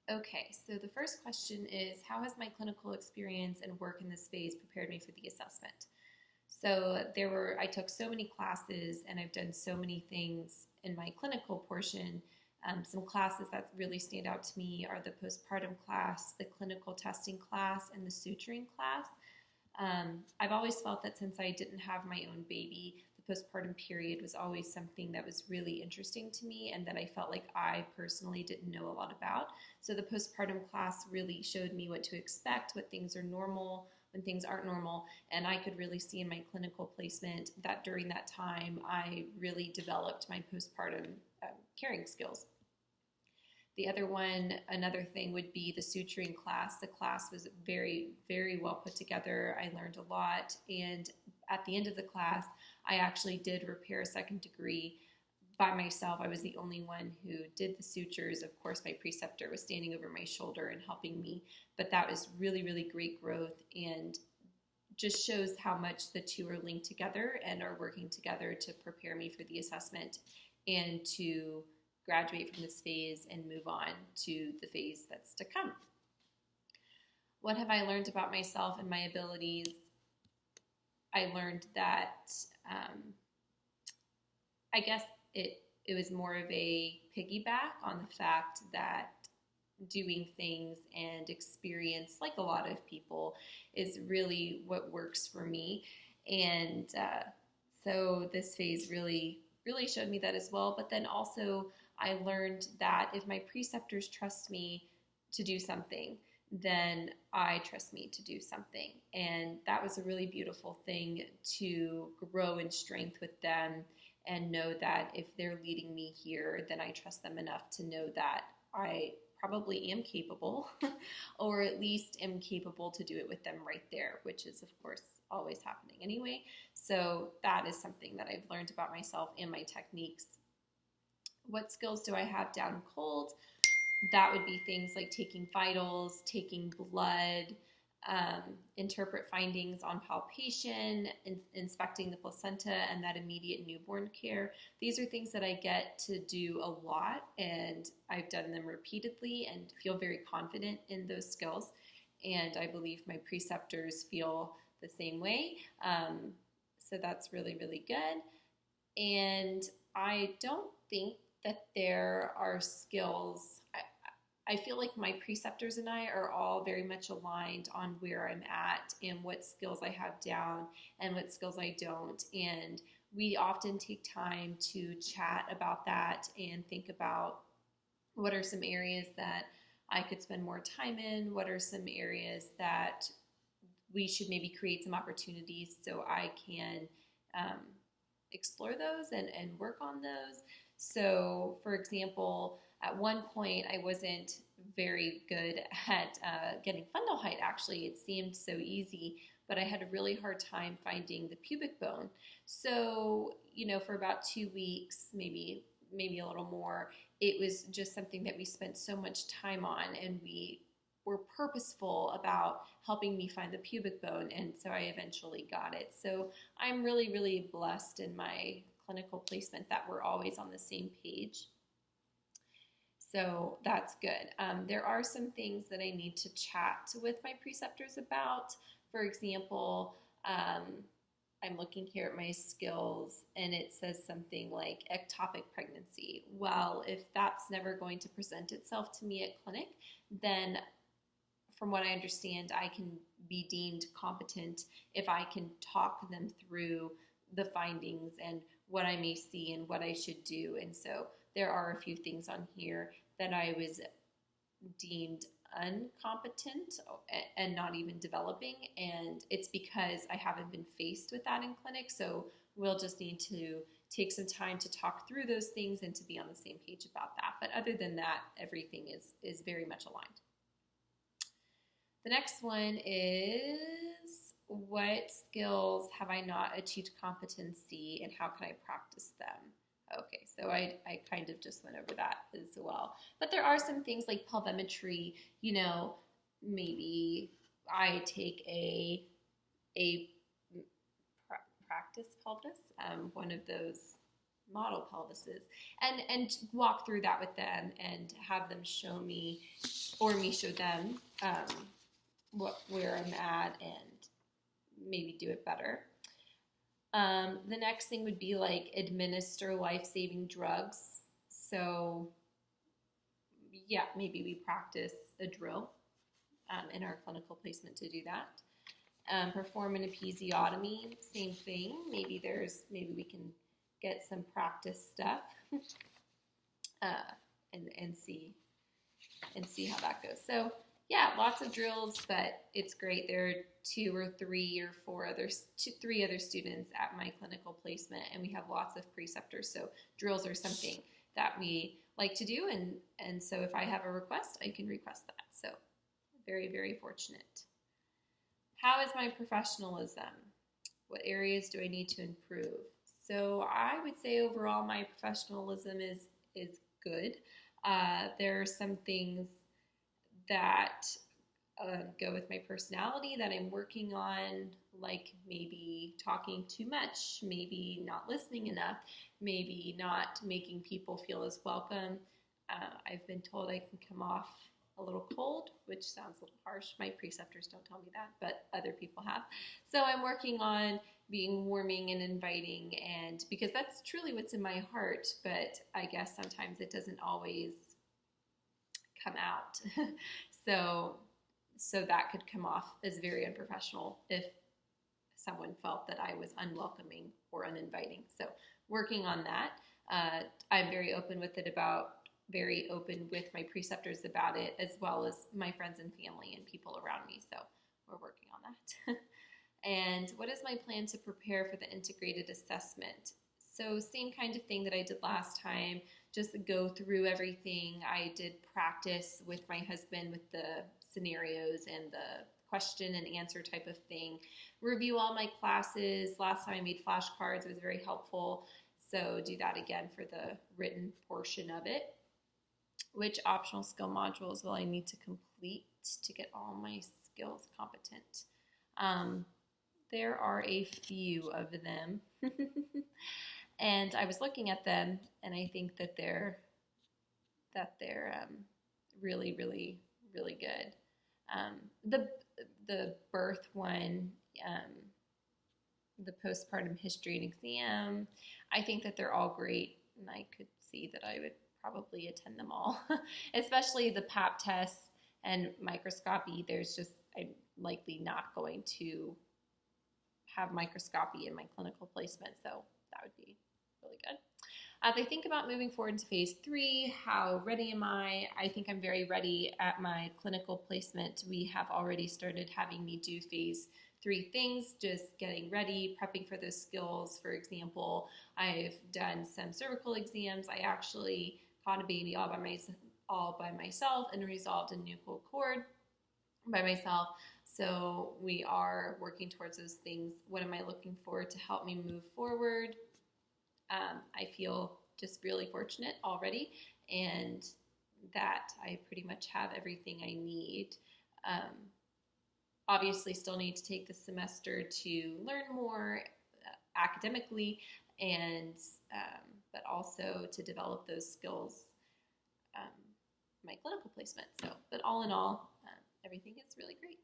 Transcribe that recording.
Okay, so the first question is, how has my clinical experience and work in this phase prepared me for the assessment? So I took so many classes and I've done so many things in my clinical portion. Some classes that really stand out to me are the postpartum class, the clinical testing class, and the suturing class. I've always felt that since I didn't have my own baby, the postpartum period was always something that was really interesting to me and that I felt like I personally didn't know a lot about. So the postpartum class really showed me what to expect, what things are normal, when things aren't normal, and I could really see in my clinical placement that during that time I really developed my postpartum caring skills. The other one, another thing would be the suturing class. The class was very, very well put together. I learned a lot. And at the end of the class, I actually did repair a second degree by myself. I was the only one who did the sutures. Of course, my preceptor was standing over my shoulder and helping me. But that was really, really great growth and just shows how much the two are linked together and are working together to prepare me for the assessment and to graduate from this phase and move on to the phase that's to come. What have I learned about myself and my abilities? I learned that I guess it was more of a piggyback on the fact that doing things and experience, like a lot of people, is really what works for me. And so this phase really, really showed me that as well. But then also, I learned that if my preceptors trust me to do something, then I trust me to do something. And that was a really beautiful thing to grow in strength with them and know that if they're leading me here, then I trust them enough to know that I probably am capable, or at least am capable to do it with them right there, which is, of course, always happening anyway. So that is something that I've learned about myself and my techniques. What skills do I have down cold? That would be things like taking vitals, taking blood, interpret findings on palpation, inspecting the placenta, and that immediate newborn care. These are things that I get to do a lot, and I've done them repeatedly and feel very confident in those skills. And I believe my preceptors feel the same way. So that's really, really good. And I don't think that there are skills. I feel like my preceptors and I are all very much aligned on where I'm at and what skills I have down and what skills I don't. And we often take time to chat about that and think about what are some areas that I could spend more time in, what are some areas that we should maybe create some opportunities so I can um, explore those and work on those. So, for example, at one point I wasn't very good at getting fundal height. Actually, it seemed so easy, but I had a really hard time finding the pubic bone. So, for about 2 weeks, maybe a little more, it was just something that we spent so much time on, and we were purposeful about helping me find the pubic bone, and so I eventually got it. So I'm really, really blessed in my clinical placement that we're always on the same page. So that's good. There are some things that I need to chat with my preceptors about. For example, I'm looking here at my skills and it says something like ectopic pregnancy. Well, if that's never going to present itself to me at clinic, then from what I understand, I can be deemed competent if I can talk them through the findings and what I may see and what I should do. And so there are a few things on here that I was deemed incompetent and not even developing. And it's because I haven't been faced with that in clinic. So we'll just need to take some time to talk through those things and to be on the same page about that. But other than that, everything is very much aligned. The next one is, what skills have I not achieved competency and how can I practice them? Okay, so I kind of just went over that as well. But there are some things like pelvimetry, maybe I take a practice pelvis, one of those model pelvises, and walk through that with them and have them show me, or me show them where I'm at and maybe do it better. The next thing would be like administer life-saving drugs. So yeah, maybe we practice a drill in our clinical placement to do that. Perform an episiotomy, same thing. Maybe we can get some practice stuff and see how that goes. So yeah, lots of drills, but it's great. There are three other students at my clinical placement, and we have lots of preceptors. So drills are something that we like to do, and so if I have a request, I can request that. So very, very fortunate. How is my professionalism? What areas do I need to improve? So I would say overall my professionalism is good. There are some things that go with my personality that I'm working on, like maybe talking too much, maybe not listening enough, maybe not making people feel as welcome. I've been told I can come off a little cold, which sounds a little harsh. My preceptors don't tell me that, but other people have. So I'm working on being warming and inviting, and because that's truly what's in my heart, but I guess sometimes it doesn't always come out. So that could come off as very unprofessional if someone felt that I was unwelcoming or uninviting. So working on that. I'm very open with my preceptors about it, as well as my friends and family and people around me. So we're working on that. And what is my plan to prepare for the integrated assessment? So same kind of thing that I did last time, just go through everything. I did practice with my husband with the scenarios and the question and answer type of thing. Review all my classes. Last time I made flashcards. It was very helpful. So do that again for the written portion of it. Which optional skill modules will I need to complete to get all my skills competent? There are a few of them. And I was looking at them, and I think that they're really, really, really good. The birth one, the postpartum history and exam, I think that they're all great, and I could see that I would probably attend them all, especially the Pap tests and microscopy. I'm likely not going to have microscopy in my clinical placement, so that would be really good. As I think about moving forward into phase 3, how ready am I? I think I'm very ready at my clinical placement. We have already started having me do phase 3 things, just getting ready, prepping for those skills. For example, I've done some cervical exams. I actually caught a baby all by myself and resolved a nuchal cord by myself. So we are working towards those things. What am I looking for to help me move forward? I feel just really fortunate already, and that I pretty much have everything I need. Obviously, still need to take the semester to learn more academically, and but also to develop those skills, my clinical placement. So, but all in all, everything is really great.